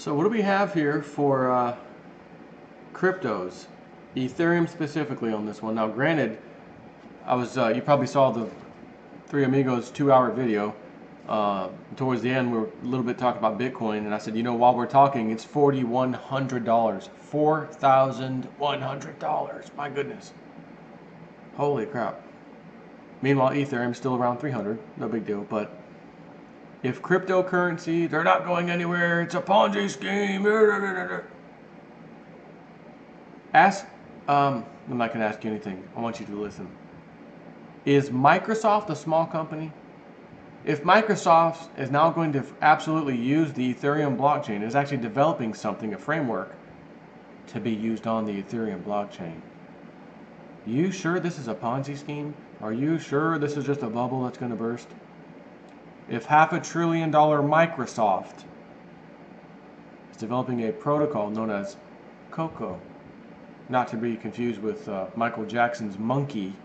So what do we have here for cryptos? Ethereum specifically on this one. Now granted, you probably saw the Three Amigos 2-hour video. Towards the end, we were a little bit talking about Bitcoin, and I said, while we're talking, it's $4,100. $4,100. My goodness. Holy crap. Meanwhile, Ethereum's still around 300. No big deal. But if cryptocurrency, they're not going anywhere. It's a Ponzi scheme. I'm not going to ask you anything. I want you to listen. Is Microsoft a small company? If Microsoft is now going to absolutely use the Ethereum blockchain, is actually developing something, a framework, to be used on the Ethereum blockchain, are you sure this is a Ponzi scheme? Are you sure this is just a bubble that's going to burst? If $500 billion Microsoft is developing a protocol known as Coco, not to be confused with Michael Jackson's monkey,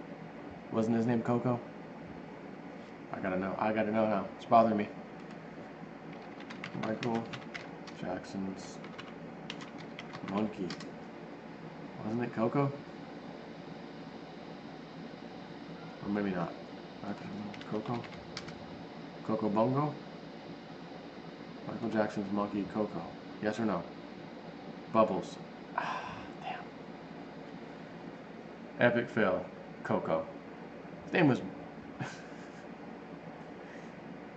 wasn't his name Coco? I gotta know now. It's bothering me. Michael Jackson's monkey. Wasn't it Coco? Or maybe not. Coco? Coco Bongo? Michael Jackson's monkey Coco. Yes or no? Bubbles. Damn. Epic fail. Coco. His name was...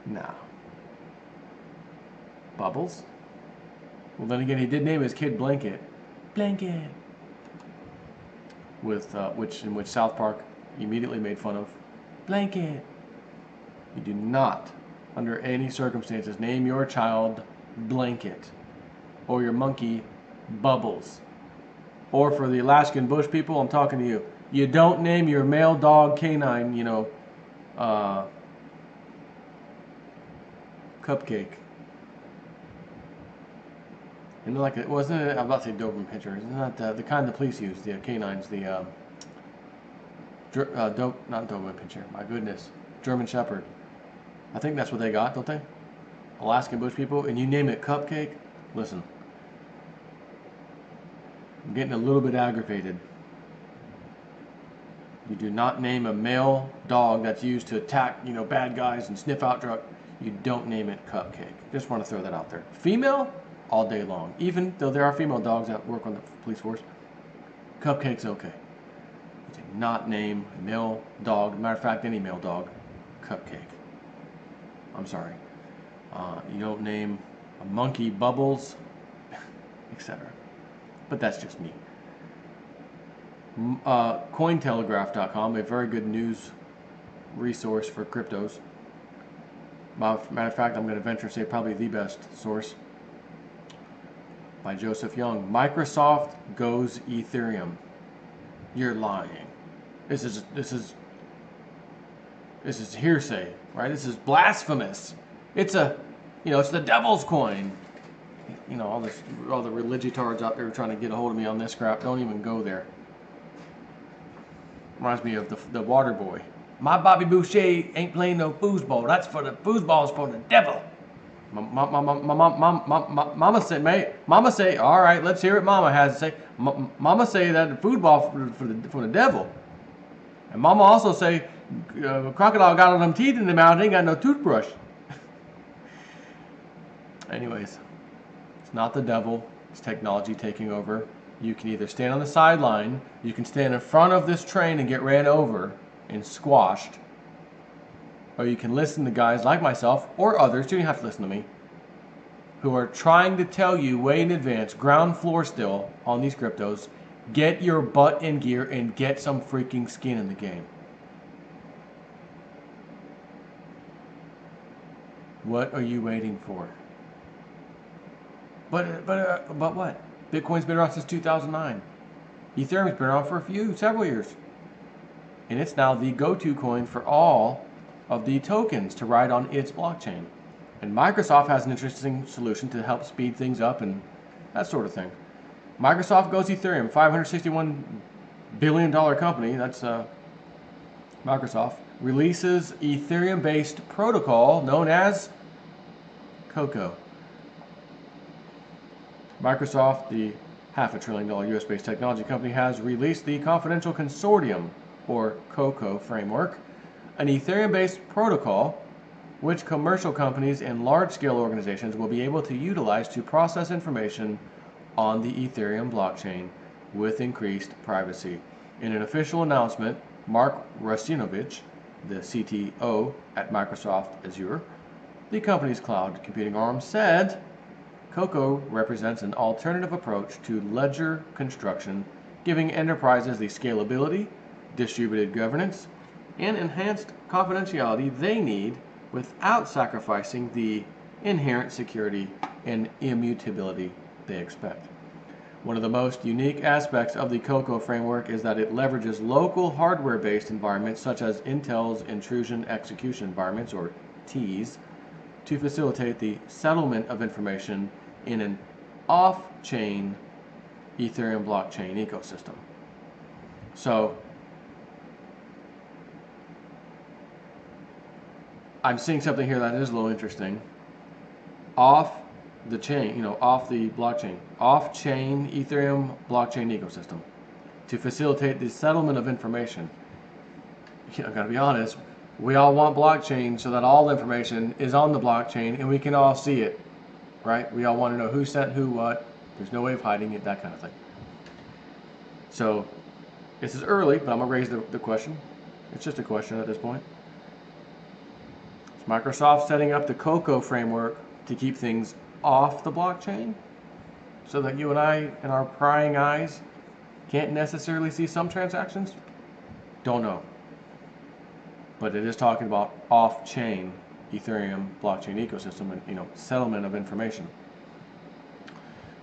No. Bubbles? Well, then again, he did name his kid Blanket. Blanket. With in which South Park immediately made fun of. Blanket. You do not, under any circumstances, name your child Blanket, or your monkey Bubbles, or for the Alaskan bush people, I'm talking to you. You don't name your male dog canine, Cupcake. And like it wasn't it? I'm about to say Doberman Pinscher. Isn't that the kind the police use? The canines, not Doberman Pinscher. My goodness, German Shepherd. I think that's what they got, don't they? Alaskan bush people, and you name it Cupcake. Listen, I'm getting a little bit aggravated. You do not name a male dog that's used to attack, bad guys and sniff out drugs. You don't name it Cupcake. Just want to throw that out there. Female, all day long. Even though there are female dogs that work on the police force, Cupcake's okay. You do not name a male dog, matter of fact, any male dog, Cupcake. I'm sorry. You don't name a monkey Bubbles, etc. But that's just me. Cointelegraph.com, a very good news resource for cryptos. Matter of fact, I'm going to venture to say probably the best source. By Joseph Young. Microsoft goes Ethereum. You're lying. This is hearsay, right? This is blasphemous. It's it's the devil's coin. All the religitards out there trying to get a hold of me on this crap. Don't even go there. Reminds me of the Water Boy. My Bobby Boucher ain't playing no foosball. That's for the foosball's for the devil. Mama say, mate. Mama say, all right. Let's hear what Mama has to say. Mama say that the foosball for the devil. And Mama also say, crocodile got all them teeth in the mouth. Ain't got no toothbrush. Anyways, it's not the devil. It's technology taking over. You can either stand on the sideline, you can stand in front of this train and get ran over and squashed, or you can listen to guys like myself or others, you don't have to listen to me, who are trying to tell you way in advance, ground floor still on these cryptos, get your butt in gear and get some freaking skin in the game. What are you waiting for? But what? Bitcoin's been around since 2009. Ethereum's been around for several years. And it's now the go-to coin for all of the tokens to ride on its blockchain. And Microsoft has an interesting solution to help speed things up and that sort of thing. Microsoft goes Ethereum, $561 billion company, that's Microsoft, releases Ethereum-based protocol known as Coco. Microsoft, the $500 billion US-based technology company, has released the Confidential Consortium, or COCO framework, an Ethereum-based protocol which commercial companies and large-scale organizations will be able to utilize to process information on the Ethereum blockchain with increased privacy. In an official announcement, Mark Russinovich, the CTO at Microsoft Azure, the company's cloud computing arm, said COCO represents an alternative approach to ledger construction, giving enterprises the scalability, distributed governance, and enhanced confidentiality they need without sacrificing the inherent security and immutability they expect. One of the most unique aspects of the COCO framework is that it leverages local hardware-based environments such as Intel's Intrusion Execution Environments, or TEES, to facilitate the settlement of information in an off-chain Ethereum blockchain ecosystem. So, I'm seeing something here that is a little interesting. Off the chain, off the blockchain, off-chain Ethereum blockchain ecosystem to facilitate the settlement of information. I gotta be honest, we all want blockchain so that all the information is on the blockchain and we can all see it, right? We all want to know who sent who what. There's no way of hiding it, that kind of thing. So this is early, but I'm gonna raise the question. It's just a question at this point. Is Microsoft setting up the COCO framework to keep things off the blockchain so that you and I and our prying eyes can't necessarily see some transactions? Don't know. But it is talking about off-chain Ethereum blockchain ecosystem and settlement of information.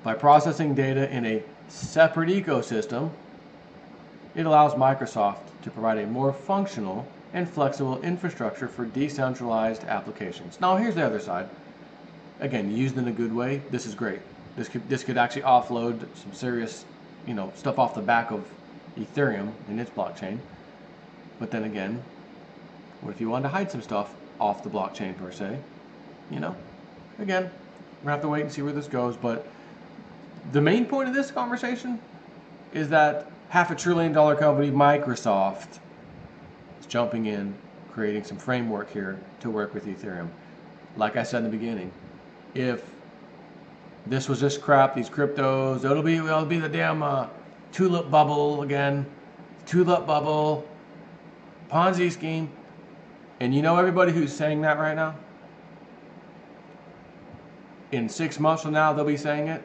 By processing data in a separate ecosystem, it allows Microsoft to provide a more functional and flexible infrastructure for decentralized applications. Now here's the other side. Again, used in a good way, this is great. This could actually offload some serious, stuff off the back of Ethereum in its blockchain. But then again, what if you wanted to hide some stuff off the blockchain per se? Again, we're gonna have to wait and see where this goes. But the main point of this conversation is that $500 billion company Microsoft is jumping in, creating some framework here to work with Ethereum. Like I said in the beginning, if this was just crap, these cryptos, it'll be the damn tulip bubble again, tulip bubble, Ponzi scheme. And everybody who's saying that right now, in 6 months from now, they'll be saying it,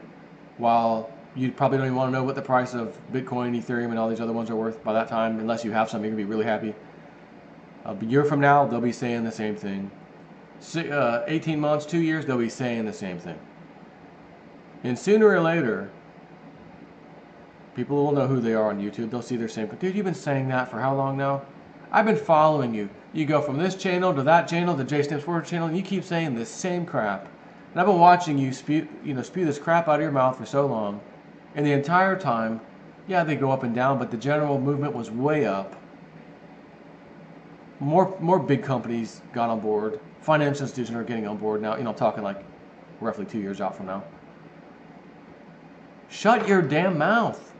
while you probably don't even want to know what the price of Bitcoin, Ethereum, and all these other ones are worth by that time, unless you have some, you're going to be really happy. A year from now, they'll be saying the same thing. 18 months, 2 years, they'll be saying the same thing. And sooner or later, people will know who they are on YouTube. They'll see their same, dude, you've been saying that for how long now? I've been following you. You go from this channel to that channel to J Stamps Forward channel, and you keep saying the same crap. And I've been watching you spew this crap out of your mouth for so long. And the entire time, yeah, they go up and down, but the general movement was way up. More big companies got on board. Financial institutions are getting on board now. I'm talking like roughly 2 years out from now. Shut your damn mouth.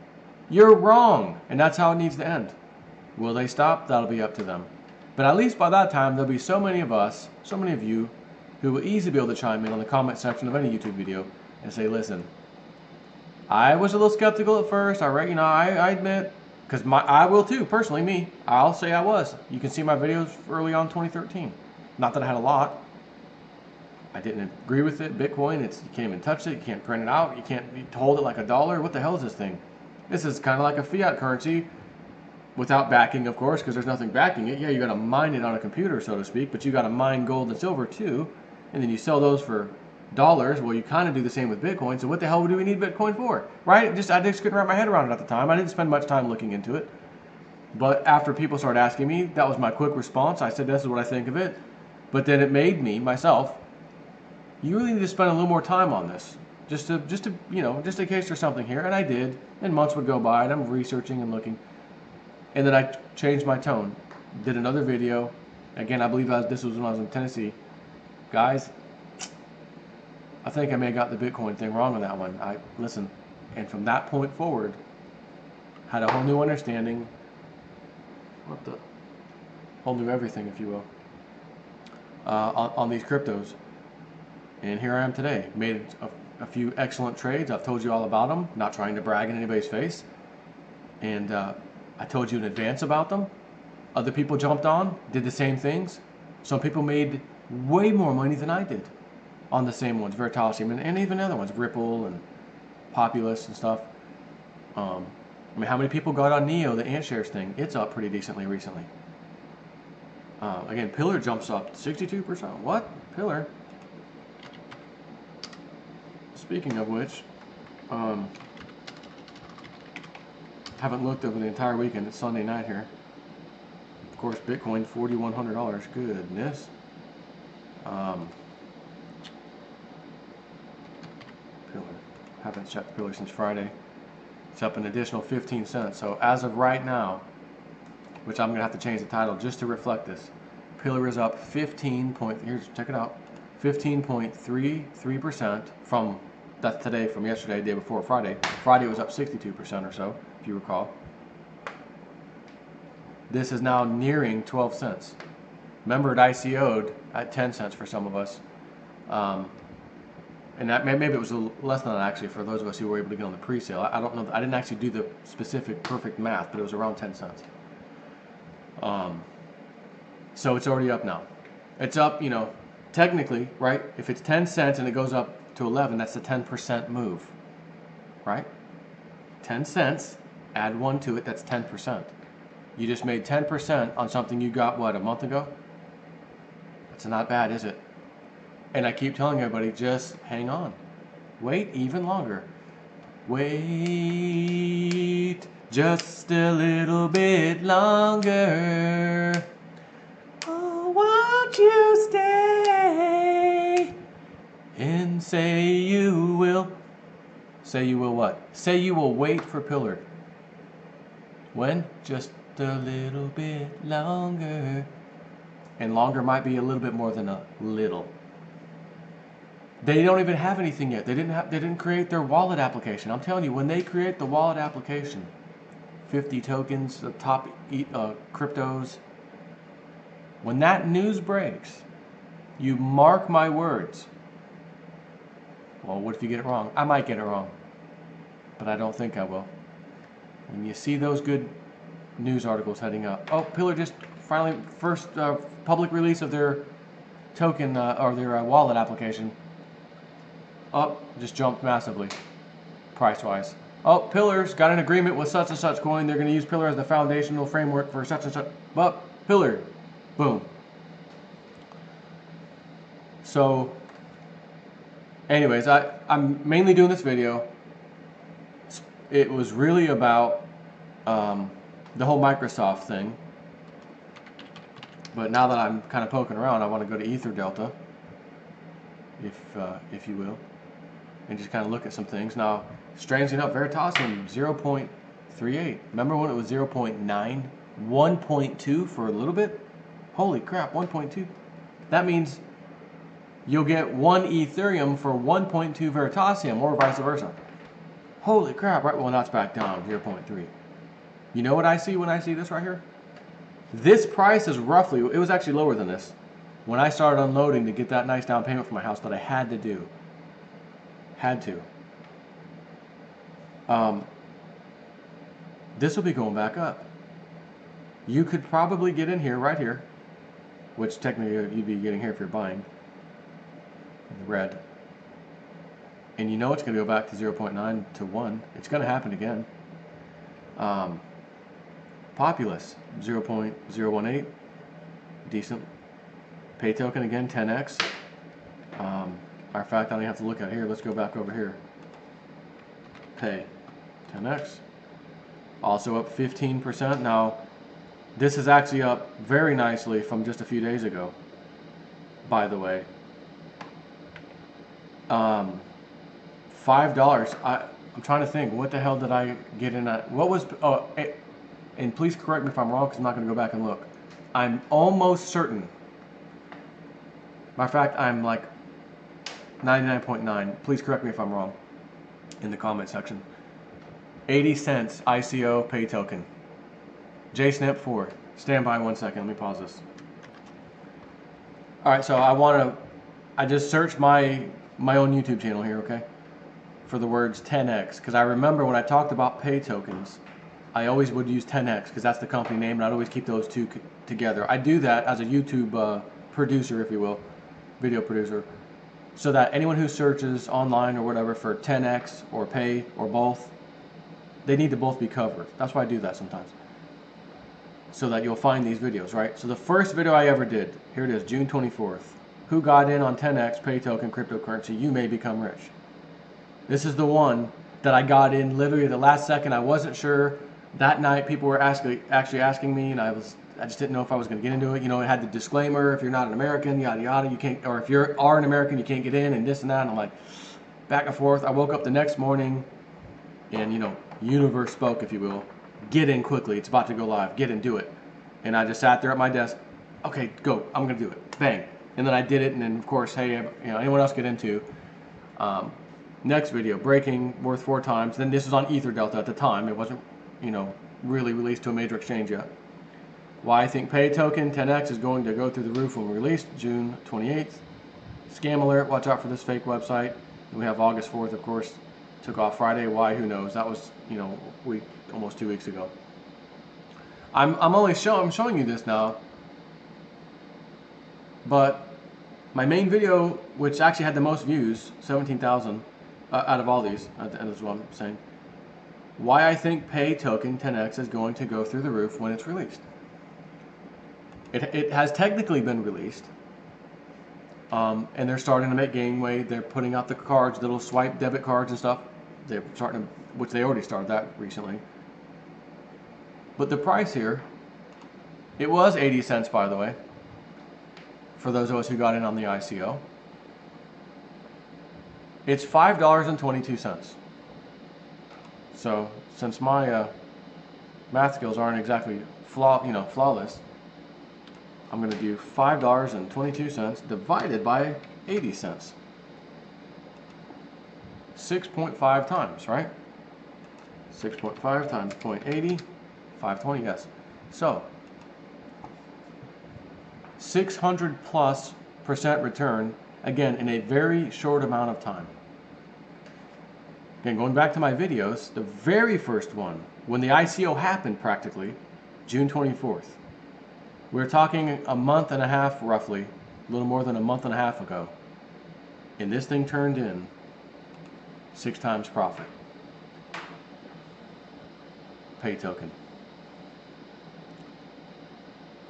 You're wrong. And that's how it needs to end. Will they stop? That'll be up to them. But at least by that time, there'll be so many of us, so many of you, who will easily be able to chime in on the comment section of any YouTube video and say, listen, I was a little skeptical at first. I admit, because I will too, personally, me. I'll say I was. You can see my videos early on 2013. Not that I had a lot. I didn't agree with it. Bitcoin, you can't even touch it. You can't print it out. You can't hold it like a dollar. What the hell is this thing? This is kind of like a fiat currency. Without backing, of course, because there's nothing backing it. Yeah, you got to mine it on a computer, so to speak, but you got to mine gold and silver too, and then you sell those for dollars. Well, you kind of do the same with Bitcoin. So what the hell do we need Bitcoin for, right? I just couldn't wrap my head around it at the time. I didn't spend much time looking into it, but after people started asking me, that was my quick response. I said, "This is what I think of it," but then it made me myself. You really need to spend a little more time on this, just in case there's something here, and I did. And months would go by, and I'm researching and looking. And then I changed my tone, did another video. Again, I believe this was when I was in Tennessee. Guys, I think I may have got the Bitcoin thing wrong on that one. Listen, and from that point forward, had a whole new understanding, whole new everything, if you will, on these cryptos. And here I am today. Made a few excellent trades. I've told you all about them, not trying to brag in anybody's face. And I told you in advance about them. Other people jumped on, did the same things. Some people made way more money than I did on the same ones, Veritasium, and even other ones, Ripple and Populous and stuff. I mean, how many people got on Neo, the ant shares thing? It's up pretty decently recently. Again, Pillar jumps up 62%. What? Pillar? Speaking of which, haven't looked over the entire weekend. It's Sunday night here. Of course, Bitcoin $4,100. Goodness. Pillar. Haven't checked Pillar since Friday. It's up an additional 15 cents. So as of right now, which I'm gonna have to change the title just to reflect this, Pillar is up 15.33% from, that's today, from yesterday, day before Friday. Friday was up 62% or so, if you recall. This is now nearing 12 cents. Remember, it ICO'd at 10 cents for some of us. And that, maybe it was a little less than that actually for those of us who were able to get on the pre-sale. I don't know. I didn't actually do the specific perfect math, but it was around 10 cents. So it's already up now. It's up, you know, technically, right? If it's 10 cents and it goes up to 11, that's a 10% move, right? 10 cents, add 1 to it, that's 10%. You just made 10% on something you got, what, a month ago? That's not bad, is it? And I keep telling everybody, just hang on. Wait even longer. Wait just a little bit longer. Oh, won't you stay and say you will. Say you will what? Say you will wait for Pillar. When? Just a little bit longer. And longer might be a little bit more than a little. They don't even have anything yet. They didn't create their wallet application. I'm telling you, when they create the wallet application, 50 tokens, the top cryptos, when that news breaks, you mark my words. Well, what if you get it wrong? I might get it wrong, but I don't think I will. When you see those good news articles heading up, oh, Pillar just finally, first public release of their token or their wallet application. Oh, just jumped massively, price-wise. Oh, Pillar's got an agreement with such and such coin. They're going to use Pillar as the foundational framework for such and such. But Pillar, boom. So, anyways, I'm mainly doing this video. It was really about the whole Microsoft thing. But now that I'm kind of poking around, I want to go to Ether Delta, if you will, and just kind of look at some things. Now, strangely enough, Veritasium 0.38. Remember when it was 0.9? 1.2 for a little bit? Holy crap, 1.2. That means you'll get 1 Ethereum for 1.2 Veritasium, or vice versa. Holy crap, right? Well, now it's back down, 0.3. You know what I see when I see this right here? This price is roughly, it was actually lower than this, when I started unloading to get that nice down payment for my house that I had to do. Had to. This will be going back up. You could probably get in here, right here, which technically you'd be getting here if you're buying, in the red. And you know it's going to go back to 0.9 to 1. It's going to happen again. Populous, 0.018, decent. Pay token again, 10x. Matter of fact, I don't even have to look at it here. Let's go back over here. Pay, 10x. Also up 15%. Now, this is actually up very nicely from just a few days ago, by the way. $5. I'm trying to think, what the hell did I get in at? What was, oh, and please correct me if I'm wrong, because I'm not going to go back and look. I'm almost certain. Matter of fact, I'm like 99.9. Please correct me if I'm wrong in the comment section. 80 cents ICO pay token. JSNIP4. Stand by 1 second. Let me pause this. All right, so I just searched my own YouTube channel here, okay, for the words 10x, because I remember when I talked about pay tokens, I always would use 10x because that's the company name, and I'd always keep those two together. I do that as a YouTube producer, if you will, video producer, so that anyone who searches online or whatever for 10x or pay or both, they need to both be covered. That's why I do that sometimes, so that you'll find these videos, right? So the first video I ever did, here it is, June 24th. Who got in on 10x pay token cryptocurrency? You may become rich. This is the one that I got in literally at the last second. I wasn't sure. That night, people were actually asking me, and I just didn't know if I was going to get into it. You know, it had the disclaimer: if you're not an American, yada yada, you can't, or if you are an American, you can't get in, and this and that. And I'm like, back and forth. I woke up the next morning, and you know, universe spoke, if you will. Get in quickly. It's about to go live. Get in, do it. And I just sat there at my desk. Okay, go. I'm going to do it. Bang. And then I did it, and then of course, hey, you know, anyone else get into? Next video, breaking worth 4 times. Then this was on EtherDelta at the time. It wasn't, you know, really released to a major exchange yet. Why I think pay token 10x is going to go through the roof when released, June 28th. Scam alert, watch out for this fake website. And we have August 4th, of course. Took off Friday. Why? Who knows? That was, you know, almost 2 weeks ago. I'm showing you this now. But my main video, which actually had the most views, 17,000 out of all these, and that's what I'm saying. Why I think pay token 10x is going to go through the roof when it's released. It has technically been released, and they're starting to make gangway. They're putting out the cards, little swipe debit cards and stuff. They're starting to, which they already started that recently. But the price here, it was 80 cents, by the way, for those of us who got in on the ICO. It's $5.22. So since my math skills aren't exactly flawless, I'm going to do $5.22 divided by 80 cents. 6.5 times, right? 6.5 times 0.80, 520, yes. So 600+% return, again, in a very short amount of time. Again, going back to my videos, the very first one, when the ICO happened practically, June 24th. We're talking a month and a half, roughly, a little more than a month and a half ago. And this thing turned in 6 times profit. Pay token.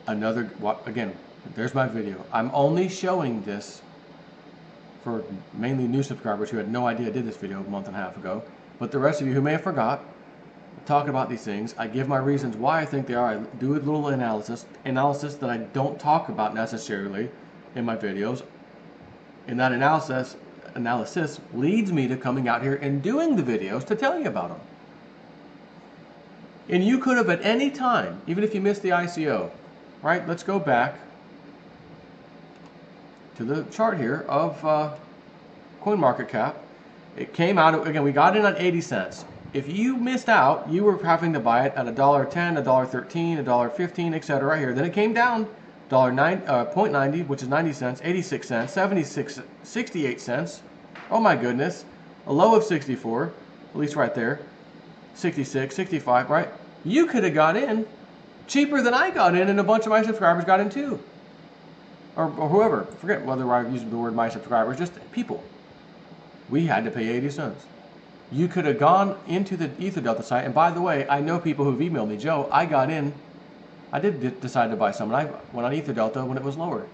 Another, again, there's my video. I'm only showing this for mainly new subscribers who had no idea I did this video a month and a half ago. But the rest of you who may have forgot, talk about these things. I give my reasons why I think they are. I do a little analysis that I don't talk about necessarily in my videos. And that analysis leads me to coming out here and doing the videos to tell you about them. And you could have at any time, even if you missed the ICO, right? Let's go back to the chart here of CoinMarketCap. It came out, again, we got in on 80 cents. If you missed out, you were having to buy it at $1.10, $1.13, $1.15, etc. right here. Then it came down $0.90, which is 90 cents, 86 cents, 76, 68 cents. Oh my goodness. A low of 64, at least right there. 66, 65, right? You could have got in cheaper than I got in, and a bunch of my subscribers got in too. Or whoever, forget whether I use the word my subscribers, just people. We had to pay 80 cents. You could have gone into the EtherDelta site, and by the way, I know people who've emailed me, Joe, I got in, I did decide to buy some, and I went on EtherDelta when it was lower.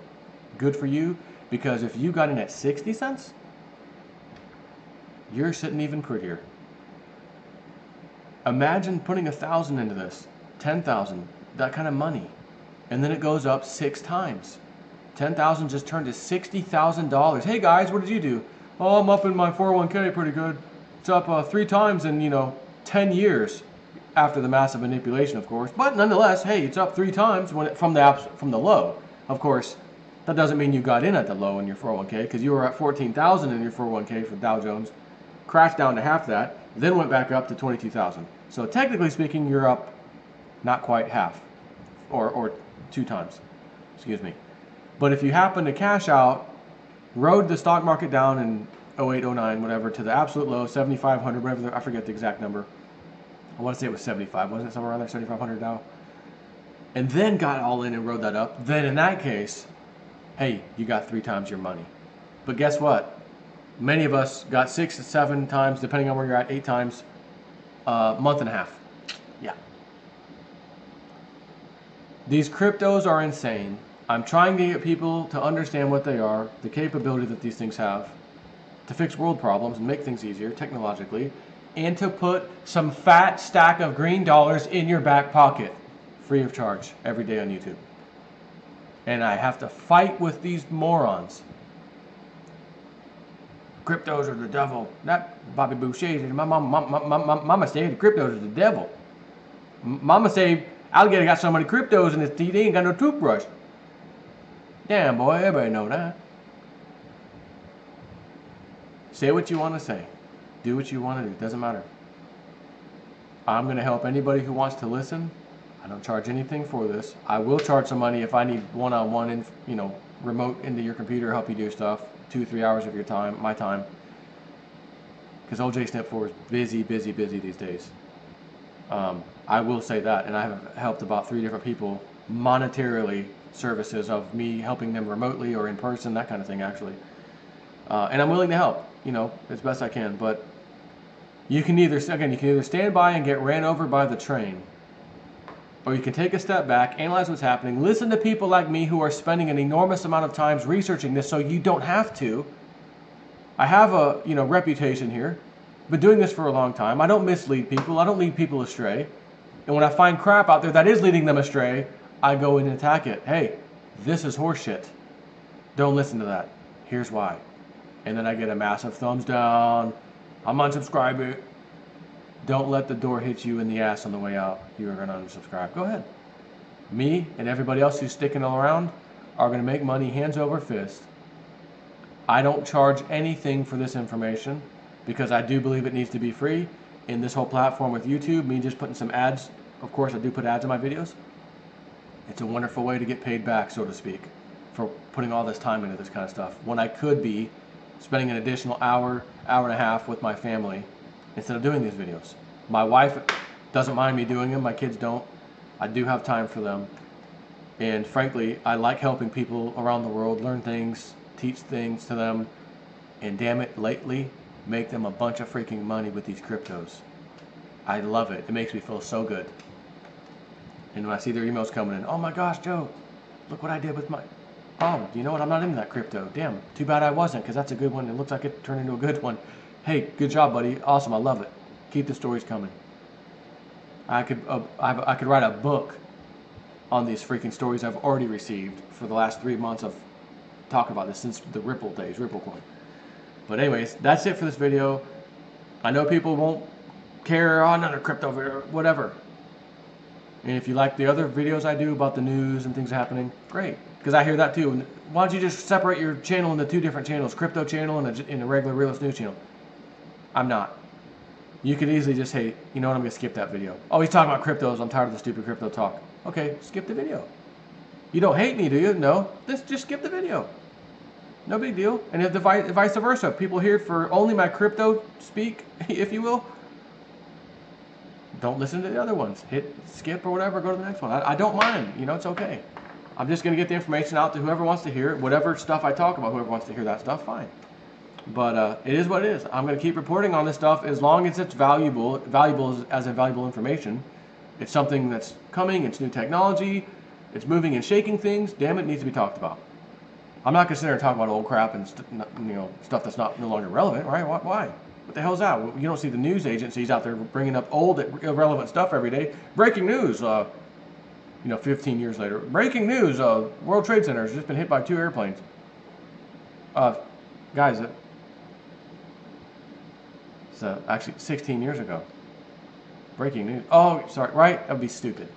Good for you, because if you got in at 60 cents, you're sitting even prettier. Imagine putting 1,000 into this, 10,000, that kind of money, and then it goes up 6 times. 10,000 just turned to $60,000. Hey guys, what did you do? Oh, I'm up in my 401k pretty good. It's up 3 times in 10 years after the massive manipulation, of course. But nonetheless, hey, it's up 3 times from the low. Of course, That doesn't mean you got in at the low in your 401k, because you were at 14,000 in your 401k for Dow Jones, crashed down to half that, then went back up to 22,000. So technically speaking, you're up not quite half, or 2 times, excuse me. But if you happen to cash out, rode the stock market down in 08, 09, whatever, to the absolute low, 7,500, whatever, I forget the exact number. I want to say it was 75, wasn't it, somewhere around there, 7,500 Dow? And then got all in and rode that up, then in that case, hey, you got 3 times your money. But guess what? Many of us got 6 to 7 times, depending on where you're at, 8 times, month and a half. Yeah. These cryptos are insane. I'm trying to get people to understand what they are, the capability that these things have, to fix world problems and make things easier technologically, and to put some fat stack of green dollars in your back pocket, free of charge, every day on YouTube. And I have to fight with these morons. Cryptos are the devil. That Bobby Boucher said, my mama said the cryptos are the devil. Mama said alligator got so many cryptos in his teeth, he ain't got no toothbrush. Damn, boy, everybody know that. Say what you want to say. Do what you want to do. Doesn't matter. I'm going to help anybody who wants to listen. I don't charge anything for this. I will charge some money if I need one-on-one, remote into your computer, help you do stuff. 2-3 hours of your time, my time. Because OJ Step 4 is busy these days. I will say that, and I have helped about 3 different people monetarily, services of me helping them remotely or in person, that kind of thing actually. And I'm willing to help, as best I can. But you can either stand by and get ran over by the train, or you can take a step back, analyze what's happening, listen to people like me who are spending an enormous amount of time researching this so you don't have to. I have a reputation here. Been doing this for a long time. I don't mislead people. I don't lead people astray. And when I find crap out there that is leading them astray, I go in and attack it. Hey, this is horseshit. Don't listen to that. Here's why. And then I get a massive thumbs down. I'm unsubscribing. Don't let the door hit you in the ass on the way out. You are going to unsubscribe. Go ahead. Me and everybody else who's sticking around are going to make money hands over fist. I don't charge anything for this information because I do believe it needs to be free. In this whole platform with YouTube, me just putting some ads, of course I do put ads in my videos. It's a wonderful way to get paid back, so to speak, for putting all this time into this kind of stuff, when I could be spending an additional hour and a half with my family instead of doing these videos. My wife doesn't mind me doing them, my kids don't. I do have time for them. And frankly, I like helping people around the world learn things, teach things to them, and damn it, lately, make them a bunch of freaking money with these cryptos. I love it. It makes me feel so good. And when I see their emails coming in, oh my gosh, Joe, look what I did with my... Oh, you know what? I'm not into that crypto. Damn, too bad I wasn't, because that's a good one. It looks like it turned into a good one. Hey, good job, buddy. Awesome. I love it. Keep the stories coming. I could write a book on these freaking stories I've already received for the last 3 months of talking about this since the Ripple days, Ripple coin. But anyways, that's it for this video. I know people won't care, oh, another crypto video, whatever. And if you like the other videos I do about the news and things happening, great. Because I hear that too. And why don't you just separate your channel into 2 different channels, crypto channel and a regular realist news channel? I'm not. You could easily just, hey, you know what, I'm going to skip that video. Oh, he's talking about cryptos. I'm tired of the stupid crypto talk. Okay, skip the video. You don't hate me, do you? No. Just skip the video. No big deal. And if vice versa, people here for only my crypto speak, if you will, don't listen to the other ones. Hit skip or whatever, go to the next one. I don't mind. It's okay. I'm just going to get the information out to whoever wants to hear it. Whatever stuff I talk about, whoever wants to hear that stuff, fine. But it is what it is. I'm going to keep reporting on this stuff as long as it's valuable as a valuable information. It's something that's coming. It's new technology. It's moving and shaking things. Damn, it needs to be talked about. I'm not going to sit there and talk about old crap and stuff that's no longer relevant, right? Why? What the hell's that? You don't see the news agencies out there bringing up old, irrelevant stuff every day. Breaking news, 15 years later. Breaking news, World Trade Center has just been hit by 2 airplanes. Guys, it's actually 16 years ago. Breaking news. Oh, sorry, right? That would be stupid.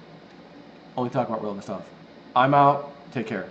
Only talk about relevant stuff. I'm out. Take care.